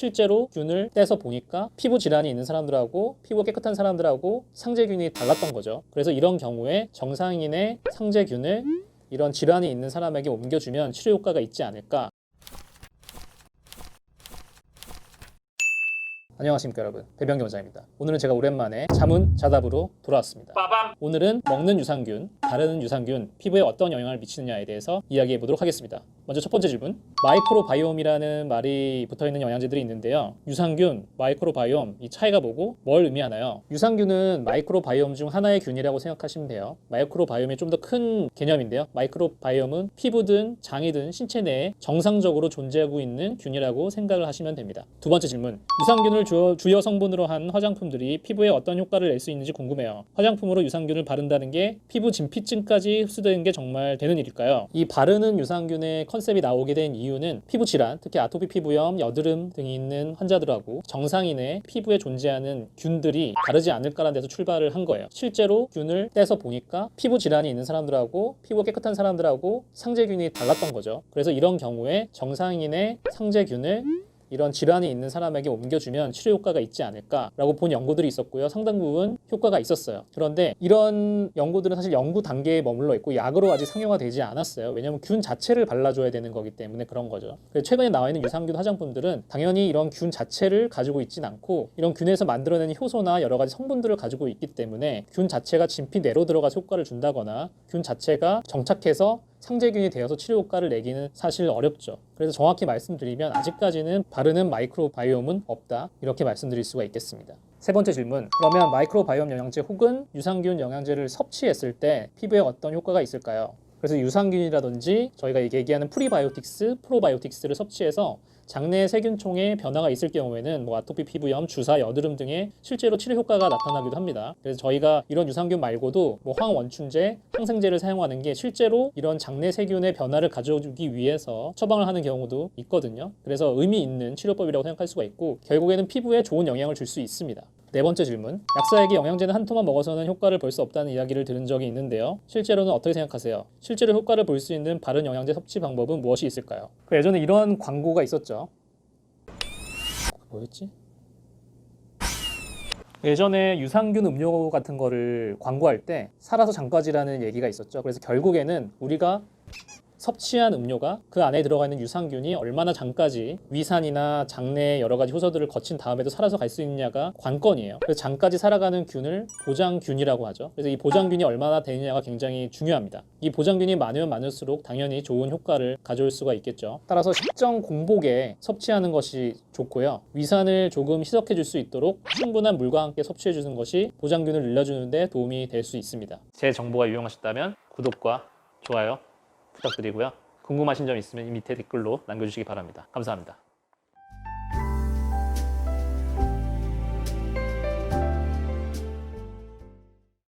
실제로 균을 떼서 보니까 피부 질환이 있는 사람들하고 피부가 깨끗한 사람들하고 상재균이 달랐던 거죠. 그래서 이런 경우에 정상인의 상재균을 이런 질환이 있는 사람에게 옮겨주면 치료 효과가 있지 않을까. 안녕하십니까 여러분, 배병기 원장입니다. 오늘은 제가 오랜만에 자문자답으로 돌아왔습니다. 오늘은 먹는 유산균, 다른 유산균, 피부에 어떤 영향을 미치느냐에 대해서 이야기해 보도록 하겠습니다. 먼저 첫 번째 질문, 마이크로바이옴이라는 말이 붙어있는 영양제들이 있는데요. 유산균, 마이크로바이옴, 이 차이가 뭐고 뭘 의미하나요? 유산균은 마이크로바이옴 중 하나의 균이라고 생각하시면 돼요. 마이크로바이옴이 좀 더 큰 개념인데요. 마이크로바이옴은 피부든 장이든 신체 내에 정상적으로 존재하고 있는 균이라고 생각을 하시면 됩니다. 두 번째 질문, 유산균을 주요 성분으로 한 화장품들이 피부에 어떤 효과를 낼 수 있는지 궁금해요. 화장품으로 유산균을 바른다는 게 피부 진피층까지 흡수되는 게 정말 되는 일일까요? 이 바르는 유산균의 컨셉이 나오게 된 이유는 피부 질환, 특히 아토피 피부염, 여드름 등이 있는 환자들하고 정상인의 피부에 존재하는 균들이 다르지 않을까라는 데서 출발을 한 거예요. 실제로 균을 떼서 보니까 피부 질환이 있는 사람들하고 피부가 깨끗한 사람들하고 상재균이 달랐던 거죠. 그래서 이런 경우에 정상인의 상재균을 이런 질환이 있는 사람에게 옮겨주면 치료 효과가 있지 않을까라고 본 연구들이 있었고요. 상당 부분 효과가 있었어요. 그런데 이런 연구들은 사실 연구 단계에 머물러 있고 약으로 아직 상용화되지 않았어요. 왜냐하면 균 자체를 발라줘야 되는 거기 때문에 그런 거죠. 그래서 최근에 나와 있는 유산균 화장품들은 당연히 이런 균 자체를 가지고 있진 않고 이런 균에서 만들어내는 효소나 여러 가지 성분들을 가지고 있기 때문에 균 자체가 진피 내로 들어가서 효과를 준다거나 균 자체가 정착해서 상재균이 되어서 치료 효과를 내기는 사실 어렵죠. 그래서 정확히 말씀드리면 아직까지는 바르는 마이크로바이옴은 없다, 이렇게 말씀드릴 수가 있겠습니다. 세 번째 질문, 그러면 마이크로바이옴 영양제 혹은 유산균 영양제를 섭취했을 때 피부에 어떤 효과가 있을까요? 그래서 유산균이라든지 저희가 얘기하는 프리바이오틱스, 프로바이오틱스를 섭취해서 장내 세균총에 변화가 있을 경우에는 아토피 피부염, 주사, 여드름 등의 실제로 치료 효과가 나타나기도 합니다. 그래서 저희가 이런 유산균 말고도 항원춘제, 항생제를 사용하는 게 실제로 이런 장내 세균의 변화를 가져오기 위해서 처방을 하는 경우도 있거든요. 그래서 의미 있는 치료법이라고 생각할 수가 있고 결국에는 피부에 좋은 영향을 줄 수 있습니다. 네 번째 질문, 약사에게 영양제는 한 통만 먹어서는 효과를 볼 수 없다는 이야기를 들은 적이 있는데요. 실제로는 어떻게 생각하세요? 실제로 효과를 볼 수 있는 바른 영양제 섭취 방법은 무엇이 있을까요? 예전에 이런 광고가 있었죠. 뭐였지? 예전에 유산균 음료 같은 거를 광고할 때 살아서 장까지라는 얘기가 있었죠. 그래서 결국에는 우리가 섭취한 음료가 그 안에 들어가 있는 유산균이 얼마나 장까지 위산이나 장내 여러 가지 효소들을 거친 다음에도 살아서 갈 수 있느냐가 관건이에요. 그래서 장까지 살아가는 균을 보장균이라고 하죠. 그래서 이 보장균이 얼마나 되느냐가 굉장히 중요합니다. 이 보장균이 많으면 많을수록 당연히 좋은 효과를 가져올 수가 있겠죠. 따라서 식정 공복에 섭취하는 것이 좋고요. 위산을 조금 희석해 줄 수 있도록 충분한 물과 함께 섭취해 주는 것이 보장균을 늘려주는 데 도움이 될 수 있습니다. 제 정보가 유용하셨다면 구독과 좋아요 부탁드리고요. 궁금하신 점 있으면 이 밑에 댓글로 남겨주시기 바랍니다. 감사합니다.